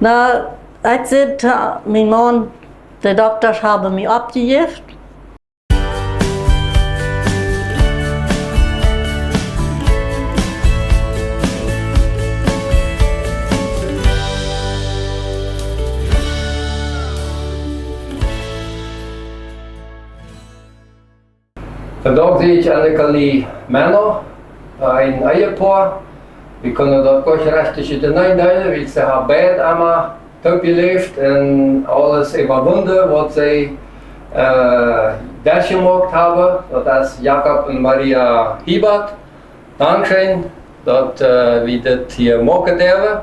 Na, ik zit, mijn man, de dokters hebben mij opgegeven. Vandaag zie ik eigenlijk mannen, een eierpaar. We kunnen dat kort rechtig de neindelen, wie ze hebben beide allemaal toegeleefd en alles überwunden wat zij durchgemaakt hebben. Dat is Jacob en Maria Hiebert. Dankzij dat we dit hier maken dürfen.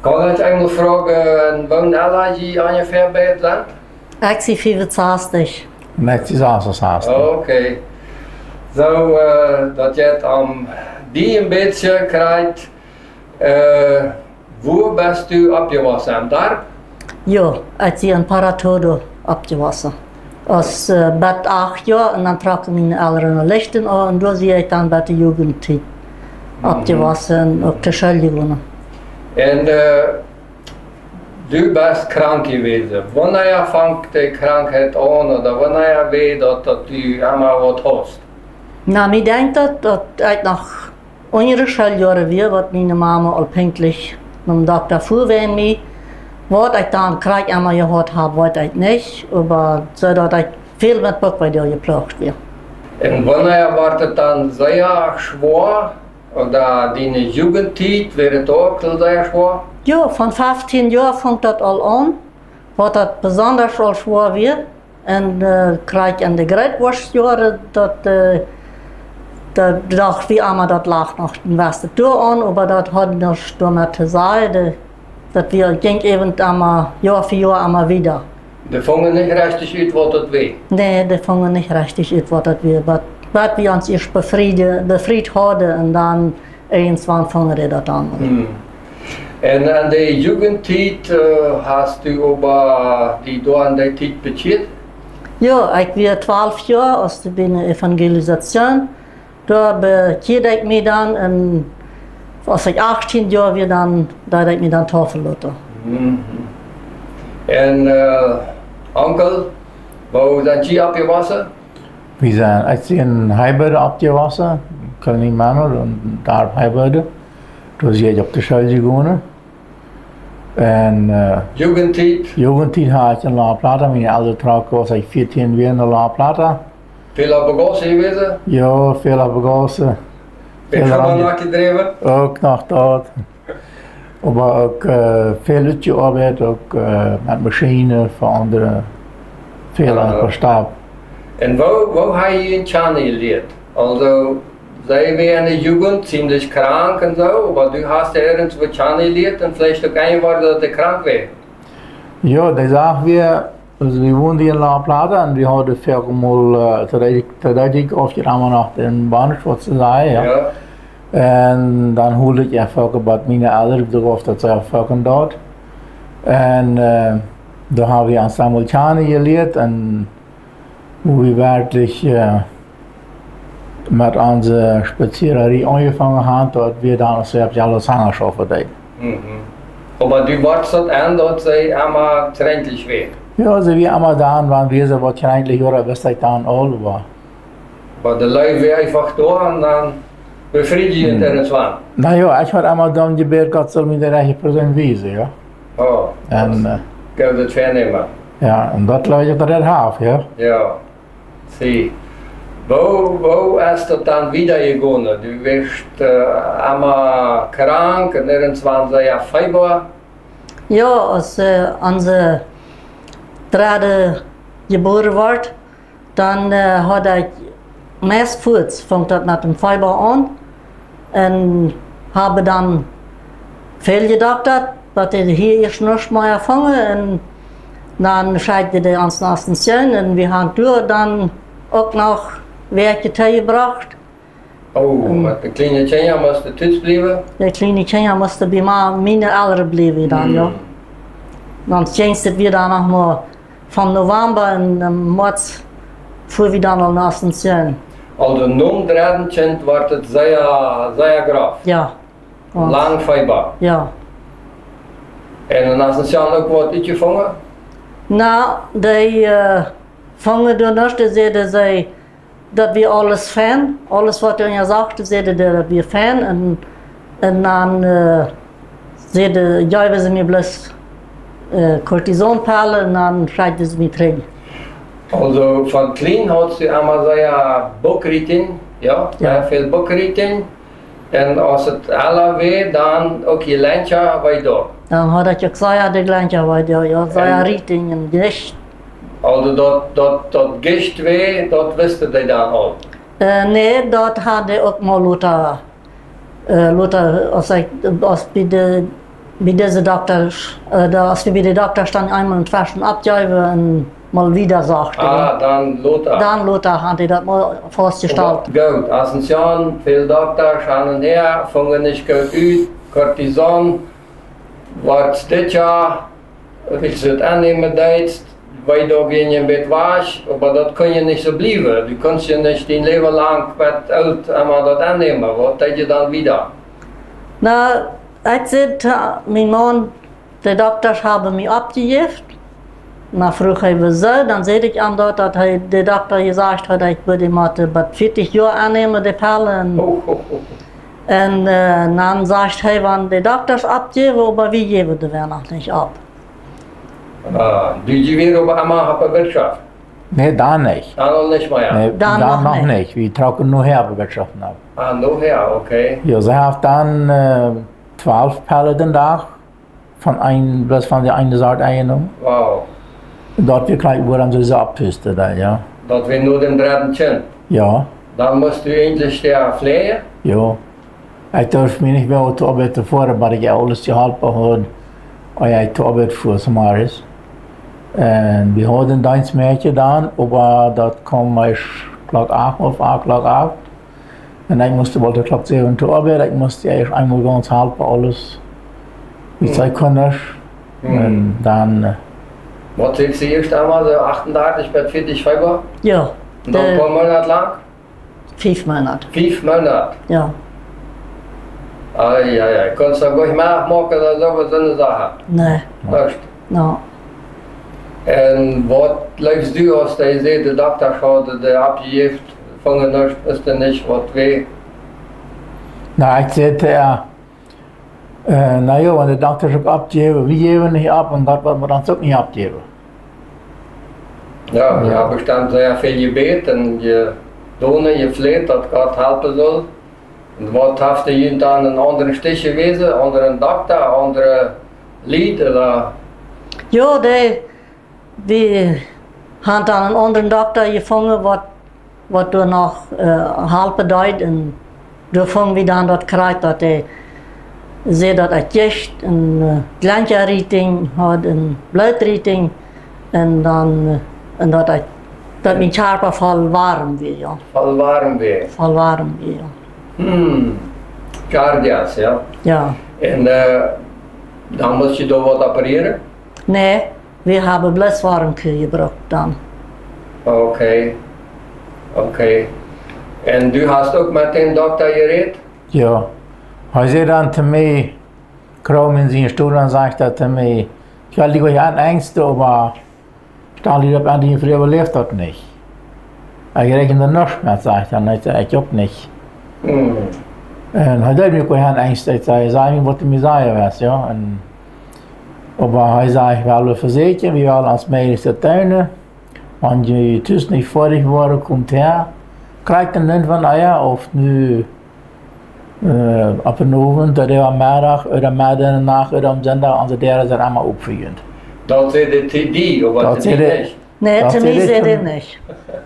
Kan ik eigenlijk vragen, woont allergie ongeveer bij het land? Ik zie 65. Net is alles haast. Oké. Zo dat je het die een beetje krijgt. Waar bent u opgewassen? Am dorp? Ja, ik zie een paratodo opgewassen. Als bed 8 jaar en dan trokken mijn ouderen lichten aan en toen zie ik dan bij de jugendtijd opgewassen en op de school gewonnen. En du bent krank geweest. Wanneer vangt de krankheid aan of wanneer weet dat u allemaal wat hast? Nou, ik denk dat ik nog andere schooljaren weer, wat mijn mama al pünktlich naar de dokter voorween mij. Wat ik dan krijg allemaal gehad heb, weet ik niet, maar zodat ik veel met Boekweideel geplaagd werd. En wanneer wordt het dan zeer zwaar? Oder die Jugendtijd werd het ook zeer zwaar? Ja, van 15 jaar fängt dat al aan, wat dat besonders al zwaar weer. En krijg in de grootworstjaren dat dacht wie allemaal dat lag nog den Westen toe aan, maar dat had nichts damit te zeggen. Dat wir ging eben einmal Jahr für Jahr einmal wieder. Die vangen niet richtig uit wat het weet. Nee, die vangen nicht richtig uit wat dat weer. Wat wir uns erst befried hadden en dan irgendwann vangen die dat aan. En aan de Jugendtijd hast du over die door aan die tijd beschid? Ja, ik weer 12 jaar als de binnen Evangelisation. Daar bekeerde ik me dan en als ik 18 jaar weer dan, dat ik me dan tafelloten. En onkel, waar zijn jullie opgewassen? We zijn uit in Heiberde opgewassen, Kolonie Manor en daar op Heiberde. Toen zie je op de school gegaan. En Jugendtijd had ik in La Plata, mijn oudere trouw was ik 14 weer in La Plata. Veel op begossen geweest? Ja, veel op begossen. Veel nog gedreven? Ook nog dat. Maar ook veel uitgearbeid, ook met machines voor anderen. Veel aan per stap. En waar heb je in China geleerd? Also, zij waren in de Jugend ziemlich krank en zo, maar du hast ergens wat China geleerd en vielleicht ook een woord dat je krank was. Ja, dat zagen we. Also wir wohnen in La Plata und wir haben für mal theoretisch oft allemaal noch den Bahnhof zu sein. Ja. En dan hoorde ik even wat mijn ouders betrof dat zij ervaren dort. En daar hebben we aan Samuel Chani geleerd en hoe we werkelijk met onze spaziererie angefangen hebben, dat we dan zelfs alle zangerschaffen deden. Maar du warst dat aan dat zij allemaal trendlich waren? Ja, ze wie allemaal dan, want we zijn wat trendlich waren, wist ik dan al was. Maar de lui weer einfach door en dan befriedigend en het waan? Nou ja, ik had allemaal dan gebeurd dat ze me de rechte persoon wezen, ja. Oh, en ik heb het vernemen. Ja, en dat luidt ik dat het half, ja. Ja, zie. Waar is dat dan wieder gegaan? Du wirst allemaal krank en irgendwann zei je Fieber. Ja, als onze derde geboren wordt, dan had ik meestvoets, vangt dat met een Fieber aan. En hebben dan veel gedacht dat hij hier eerst nog maar ervangen. En dan scheidde hij ons naar een zin en we hebben door dan ook nog werkje tegengebracht. Oh, met de kleine kinderen moesten thuis blijven? De kleine kinderen moesten bij mijn ouderen blijven dan, ja. Dan ging het weer dan nog maar van november en maart voor we dan al naar een zin. Al de non-dredend wordt het zeer graaf? Ja. Lang Fieber? Ja. En als een Jan ook wat uitgevangen? Nou, die vangen door ons, die zeiden zij dat we alles fan, alles wat je zegt, zeiden dat we fan. En dan zeiden, geven ze me bloß Cortisonpillen en dan krijgen ze me terug. Also van klein had ze allemaal zijn bokriting, ja, Ja. veel bokriting. En als het alle weer, dan ook je lijntje bij door. Dan had ik gezegd, de kleintje, waar ja, zei richting en gewicht. Also dat gist weer, dat wisten die dan al. Nee, dat had ik ook maar laten, als bij deze dokters, als we bij de dokters dan einmal een versen abgeven en mal wieder sagt. Ah, dan Lothar. Dan Lothar had hij dat maar vastgesteld. Goed, als een Jan, veel dokters gaan en her, vangen niet goed uit, cortison, wordt dit jaar, wil ze het aannemen Duits, wij daar geen je bed was, maar dat kun je niet zo blijven. Du kunt je niet een leven lang met oud allemaal dat aannemen, wat deed je dan wieder? Nou, ik zei, mijn man, de dokters hebben me opgegeven. Nou vroeg hij wieso, dan zei ik aan dat hij de dokter gezegd had, ik würde maar 40 jaar aannemen, de pillen. En dan zegt hij van de dokters opgeven, maar wie geven de weer nog niet op. Du je weer op allemaal op Wirtschaft? Nee, da nicht. Dan al niet meer. Nee, Da da noch noch nicht. nicht. Wir trocken nur Herbewirtschaften ab. Ah, nog her, oké. Ja, sie hat dann 12 Pellen den Tag bloß von der einen Sorte eingenommen. Wauw. Dort wir gleich wurden sie abpüsten, da, ja. Dat we nu den derde tjen. Ja, Dan moest u endlich der vleien. ja. Ich darf mich nicht mehr zur Arbeit fahren, weil ich alles gehalten habe, und ich zur Arbeit fuhr, so mal ist. Und wir hatten eins Mädchen dann, aber das kam ich Klock 8 auf, 8 Klock 8. Und ich musste wohl Klock 7 zur Arbeit, ich musste erst einmal ganz halten, alles. Wie zwei Kinder. Und dann, Wat heeft ze eerst allemaal, zo 38 met 40 fiber? Ja, En dan paar Monate lang? 5 Monate. 5 Monate. Ja, Ai, ai, ai. Kon ze ook niet maken dat zo wat zo'n zaken. nee, Echt. nou. En wat leukst u als hij zei, de dokter had de afgegeven, vangen is er niet wat we. na, ich sagte, na ja, wenn der Doktor sagt abgeben, wir geben nicht ab und Gott wird mir dann auch nicht abgeben. Ja, je hebt bestemd sehr veel gebet en je donen, je vleet dat God helpen zal. En wat heeft je dan een andere stich gewezen, andere dokter, andere lied? Ja, we hebben dan een andere dokter gevonden, wat er nog helpen deed. En toen vonden we dan dat krijgt dat hij zei dat hij echt een glanjariting had, een bloedriting. En dan en dat mijn charpa vol warm weer, ja. Vol warm weer. Vol warm weer, ja. Cardias, ja. Ja. En dan moest je door wat opereren? Nee, we hebben bloß warmkühl gebracht dan. Oké. Oké. En du hast ook met een dokter geredet? Ja, hij zei dan zu mir, kruim in zijn stoel en sagt er zu mir, ich will dich an Ängste, aber stell dir an die Frau überlebt das nicht. Ich rechne nicht mehr, sagt er, und ich auch nicht. Und er hat mich an Ängste, ich sage, was du mir sagen willst, ja. Und, aber er sagt, wir wollen versichern, wir wollen als Mädchen Tuinen, wenn die Tüß nicht fertig wurde, kommt her, kriegt dann irgendwann Eier auf nu. Op een avond, dat er middag, middag, nacht, om zondag, onze derde zijn allemaal opvliegend. Dat zei de TD, of wat Dat de zei de- niet? Nee, Dat zu zei mir dit zei toen- er nicht.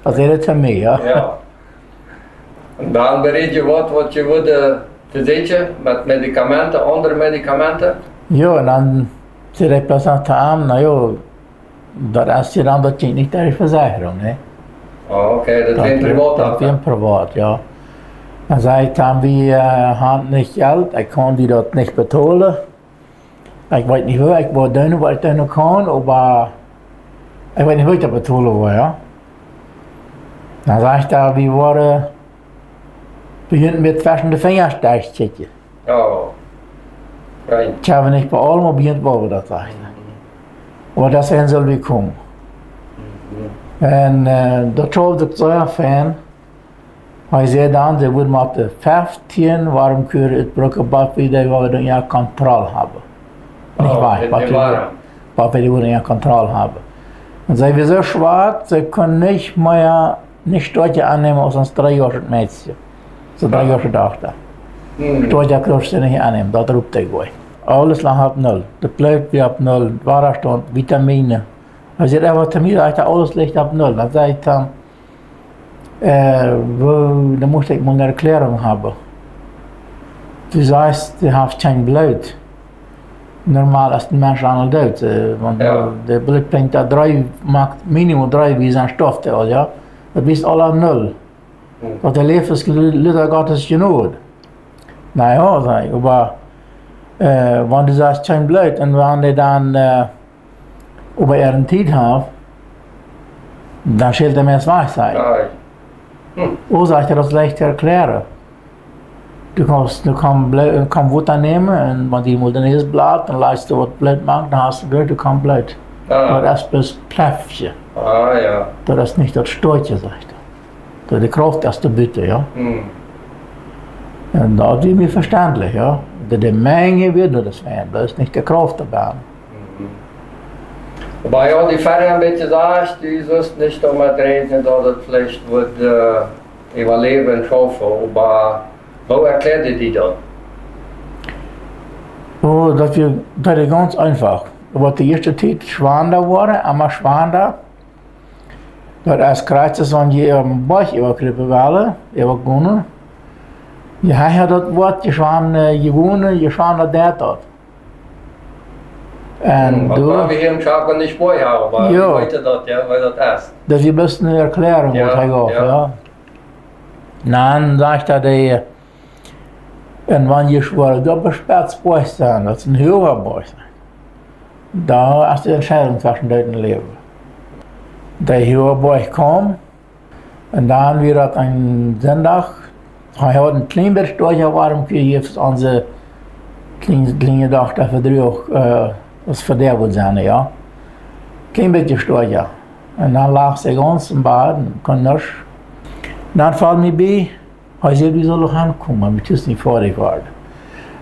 Dat is het voor mij, ja. Ja. En dan bereid je wat je wilde versicheren met medicamenten, andere medicamenten. Ja, en dan zei ik pas aan hem, nou ja, dat is je dan dat je niet naar de verzekering, hè. Oh, oké, dat zijn privaat Dat is af. privat, ja. Dan zei ik dan, wir haben nicht Geld, ich kann die dat nicht betalen. Ich weiß nicht, wo ich war drin, was ich drin kann, aber ich weiß nicht, wo ich das betalen will, ja. Dann sag ich da, wir waren, beginnen mit zwischen den Fingern stechen. Oh. Right. Ich habe nicht bei allem probiert, wo wir das sagten. Aber das werden soll wir kommen. En dat trouwens ik zo'n fan. Hij zei dan, ze willen maar de 15 waarom kun je het bruggenbad weer waar we dan ja controle hebben. Niet waar, wat we willen ja controle hebben. En zij zijn zo zwak, ze kunnen niet meer niet stootje aannemen als een 3-jarige meisje. Zo'n 3-jarige dochter. Stootje kun je niet aannemen, dat roept hij gewoon. Alles lag op 0. De pluit weer op 0, waarstond, vitamine. Hij zei, wat vitamine, alles ligt op 0. Dan zei ik dan, dan moest ik maar een erklärung hebben. Du sagst, du hast kein Blut. Normaal als een mens aan het dood. Want de bloed brengt dat minimum 3 wie zijn stof. Ja? Dat wist alle 0. Want de levenslutter gaat es genoeg. Nou ja, zei ik. Maar want du sagst kein Blut en wanneer dan over een tijd heeft, dan scheelt de mens weg zijn. Oorzaak dat leicht te erklären. Du kan Futter nehmen und wenn die dann ist Blatt, dann leist du was Blatt macht, dann hast du gehört, du kannst Blatt. Aber das ist das Pläffchen. Ja. Das ist nicht das Storche, sagt er. Das ist die Kraft, das du bitte, ja. Und das ist mir verständlich, ja. Die Menge wird nur das werden, das ist nicht die Kraft dabei. Aber ja, die Fähre ein bisschen sagst, die sollst nicht damit reden, dass das vielleicht wird überleben schaffen, aber wo erklärt ihr die dann? Oh, das ist ganz einfach. Aber die erste Zeit schwanger waren, einmal schwanger, dat als Kreuzes van je een Bauch überkrippen willen, übergunnen. Je had dat woord, je gewonnen, je dat dat. En door... we hem schaken niet mooi houden, maar ja. Weet je dat, ja, weil dat is. Dus je best een erklärung, wat hij gaf, ja. Dan zegt hij, en wanneer je schwere doppelspetsbeuch zijn, dat is een hoger beuch. Da ist die Entscheidung zwischen deinem Leben. Der hohe Beuch kam und dann wieder ein Sonntag, hij had een klein beetje stortje warm gegeven aan zijn kleine dochter verdrieog, was verderbt zijn, ja. Klein beetje stortje. En dan lag ze ganz im Bad, kon niks. Dan valt me bij, hij zei, wie soll ich aankomen, maar het is niet fertig geworden.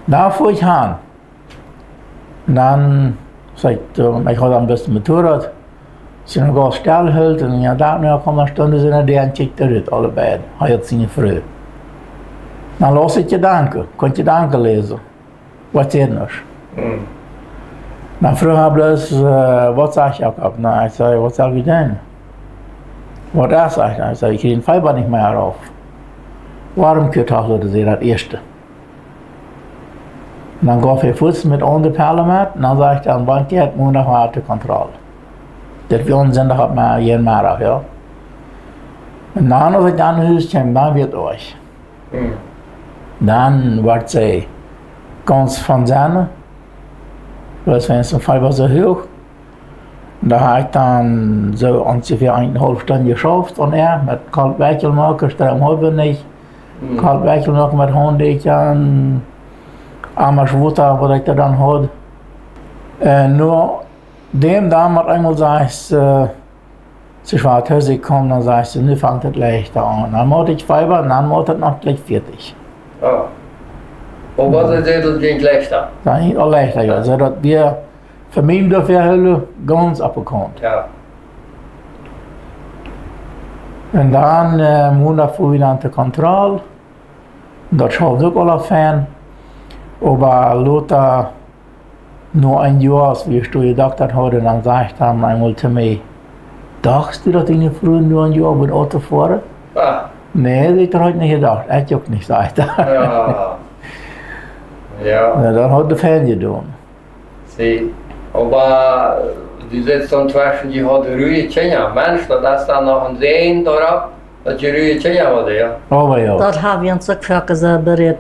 Dan fuhr ich aan. Dan zei ik had een beste Motorrad. Als je nog al stil hield en ja, daarna kwam een stunde zijn die en checkte eruit, allebei. Hij had zijn vrouw. Dan las ik je danken, kon je danken lezen. Wat zei je nog? Dan vroeg hij bloos, wat zeg je ook? Nou, ik zei, wat zal ik doen? Wat er zegt, hij zei, ik kreeg een Fiber niet meer auf. Waarom kun je ze dat eerste? En dan gaf hij voets met onder het parlement en dan zei hij, want je hebt nog harte controle. Dat we onzinnig op maar jeden maar af, ja. En dan als ik dan naar huis kwam, dan werd euch. Dan werd zij ganz van zinnen. Das war ein Fiber so hoch. Da habe ich dann so ungefähr 1,5 Stunden geschafft und mit Kaltweikelmarker, Stromhalber nicht. Kaltweikelmarker mit Hondeckern, armer Schwutter, was ich da dann hatte. Nur dem damals einmal sagst zu Schwarzhäusig kommen, dann sagst du, nu fängt es leichter an. Dann machte ich Fiber und dann machte es noch gleich fertig. Oh. Und was ist das ging leichter? Dann ging es auch leichter, ja. Also, dass wir Familien dafür ganz abgekommen. Ja. Und dann Monat fuhr wieder an die Kontrolle. Dat schaut ook alle fijn. Aber Lothar nur ein Jahr, als wir gedacht haben, dann sagt er einmal zu mir, dachtest du, dass deine Frau nur ein Jahr mit Auto fahren? Nee, das hat er heute nicht gedacht. Er hat auch nicht, sagt er. Ja. Dann hat der Fan getan. Sie, aber du sitzt dann zwischen, die hat ruhige Kinder. Mensch, das ist dann noch ein Sehen darauf, dass die ruhige Kinder hat, ja. Aber ja. Dat hebben we ons ook vaak bereid.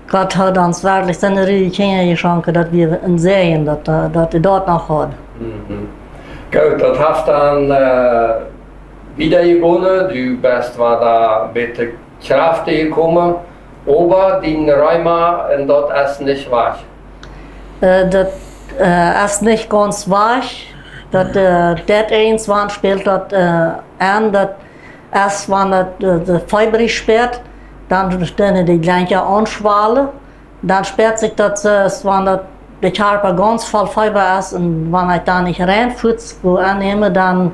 Gott hat uns wirklich seine ruhige Kinder geschenkt, dass wir sehen, dass er dort noch hat. Gut, das hast dann wieder gewonnen. Du bist da mit der Kraft gekommen. Aber die Rheuma und dort ist nicht wahr. Dat is niet ganz weich. Dat eins wann spielt dat aan dat erst wanneer de fiber sperrt, dann stellen die gleiche anschwalen. Dann sperrt sich das, wanneer de Charper ganz voll Fiber ist und wenn ich da nicht reinführt, wo annehme, dann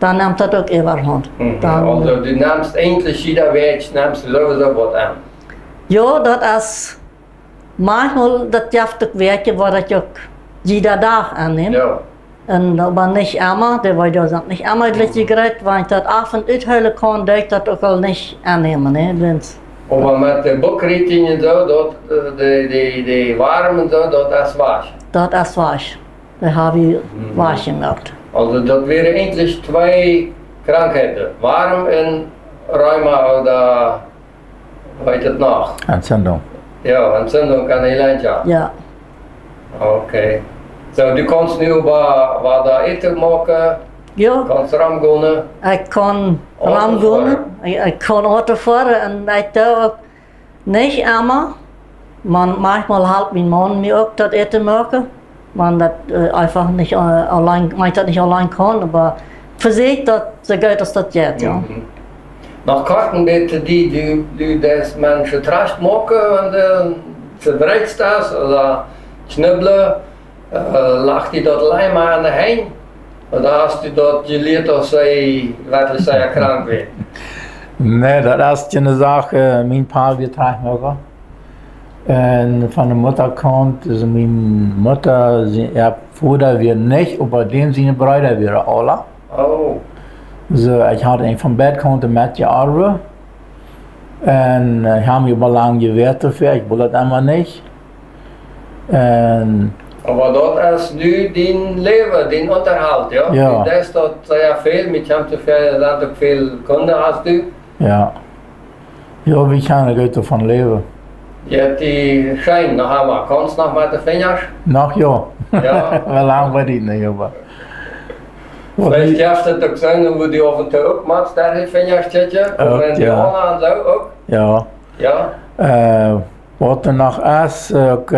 nimmt das auch überhand. Also du nimmst eigentlich jeder Weg, nimmst du sowieso was an. Ja, das ist manchmal das jaftig Werke, was ich auch jeder Tag annehme. Ja. Und aber nicht immer, der war ja nicht immer gleich gekriegt, wenn ich das auf und uithüllen kann, darf ich das auch nicht annehmen. Ne? Aber mit den Buchrichtlinien so, dort, die Waren und so, das ist wasch. Das ist wasch. Da habe ich wasch gemacht. Also das wären eigentlich zwei Krankheiten. Warm und Rheuma oder was ist das noch? Entzündung. Ja, Entzündung kann ich lernen. Ja. Okay. So, du kannst nu was da eten maken, Ja, kannst ramgonen. ich kann Auto ramgonen, ich kann Auto fahren und ich darf auch nicht immer. Manchmal halt mein Mann mir auch das Essen machen, man das einfach nicht allein, man das nicht allein kann, aber für sich, das so geht, dass das geht, ja. Nach Karten bitte du das Menschen tracht machen und zerbrichst das oder schnibbeln, lacht die dort allein mal an der Hein. Oder hast du dort geleerd als zij werkelijk krank werd? Nee, das ist eine Sache, mein Paar wird Tragmacher. Und von der Mutter kommt, also meine Mutter, ihr Vater wird nicht, aber dem seine Brüder wäre alle. Oh. So, ich hatte einen vom Bett kommt mit Jahren. Und ich habe mich über lange gewehrt dafür, ich wollte das immer nicht. Und Aber dort ist nu dein Leben, dein Unterhalt, ja? Ja. Das ist dort sehr viel, mit dem zu viel Kunden hast du. ja. Ja, wie kann ich heute davon leben? Je hebt die Schein noch einmal, kannst du noch mit den Fingers? Noch ja. Ja. Wel lang weet ik niet, aber. Vielleicht darfst du doch sagen, wo du auf den Tag auch machst, da die Fingers zitten, Ook, und die ja. anderen so auch. Ja. Ja? Wat er nog is, ik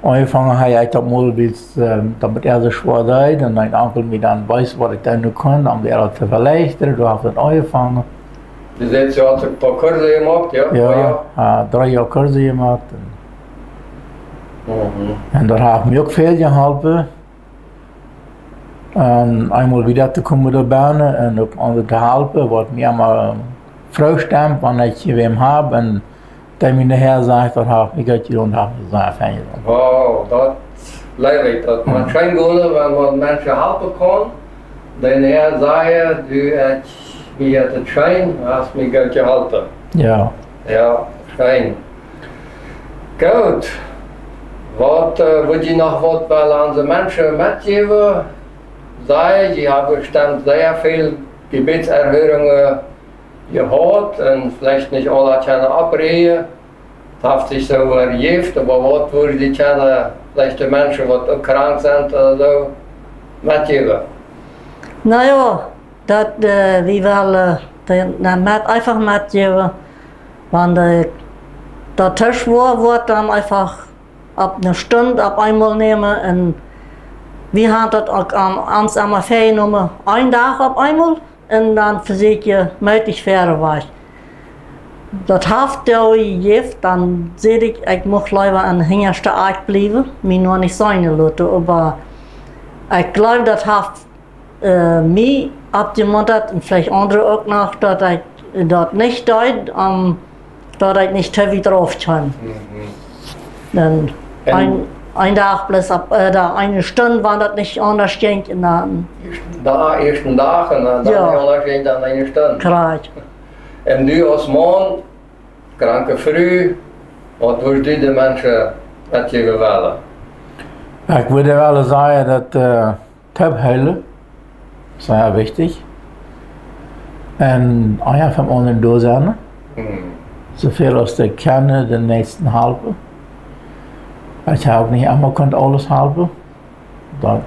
angefangen habe ich das mal bis, damit er so schwer sei, und mein Onkel mir dann weiß, was ich dann noch kann, um er zu verleichtern, du hast dann angefangen. Dus dit je had een paar kursen gemaakt, ja? Ja, 3 Jahre Kurse gemacht. Mhm. Und da habe ich mir auch viel geholfen. Und einmal wieder zu kommen mit der Bahn und auch andere zu helfen, was mir immer freistimmt, wenn ich wem habe. Und der mir nachher sagt, das habe ich nicht und habe ich gesagt, Wow, dat leer ik dat. Maar geen goede, want mensen helpen kan. Dan hij zei, du hebt mir het schijn, hast mir Geld geholpen. Ja. Ja, schijn. Goed. Wat wil je nog wat wel aan de mensen metgeven? Je hebt bestimmt sehr viel Gebetserhörungen gehört und vielleicht nicht alle können abreden. Es hat sich so ergeben, aber was würde die können, vielleicht die Menschen, die auch krank sind oder so, mitgeben? Naja, dat wie wel met einfach mitgeben, wenn der Tisch wird dann einfach ab einer Stunde ab einmal nehmen und wir haben das auch ans einmal genommen, einen Tag ab einmal und dann versucht ihr möglich fairer war. Das haft der Gift, dann sehe ich muss lieber an der hintersten Art bleiben, mir nur nicht sein lassen, aber ich glaube, das haft mich abgemuntert und vielleicht andere auch noch, dass ich dort nicht deut, dass ich nicht heavy drauf kann. Dann ein Tag plus eine Stunde war das nicht anders ging und dann Eerste dag en dan anders ging dan een Stunde. Kreis. En du als man, kranke Frau, wat würdest du den Menschen mitgeben wollen? Ich würde wel sagen, dass Töpfhöhle ist sehr wichtig. Und einer vom anderen da sein. So viel als der kann, den nächsten halben. Ich habe nicht immer alles halten. Das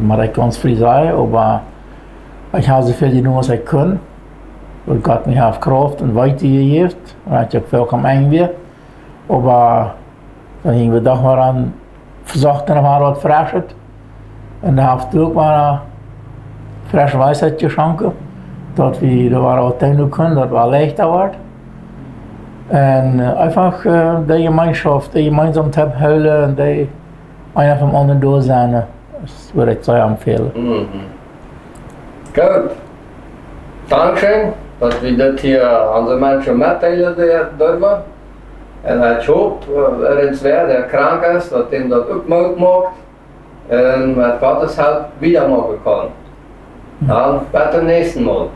mache ich ganz frei sein, aber ich habe so viel genommen, was ich kann. Weil Gott mir hat Kraft und Weite gegeben. Und ich habe vollkommen eng wir. Aber dann gingen wir doch mal an versucht dann mal was Frisches. Und da habe ich auch mal frische Weisheit geschenkt. Da war auch Teil können, das war leichter geworden. Und einfach die Gemeinschaft, die Gemeinsamkeit halten und die einer vom anderen da sein, das würde ich sehr empfehlen. Mhm. Gut. Dankeschön, dass wir das hier unseren Menschen mitteilen dürfen. Und ich hoffe, wer der krank ist, dass dem das auch möglich macht und mit Gottes Hilfe wieder machen kann. Dann bis zum nächsten Mal.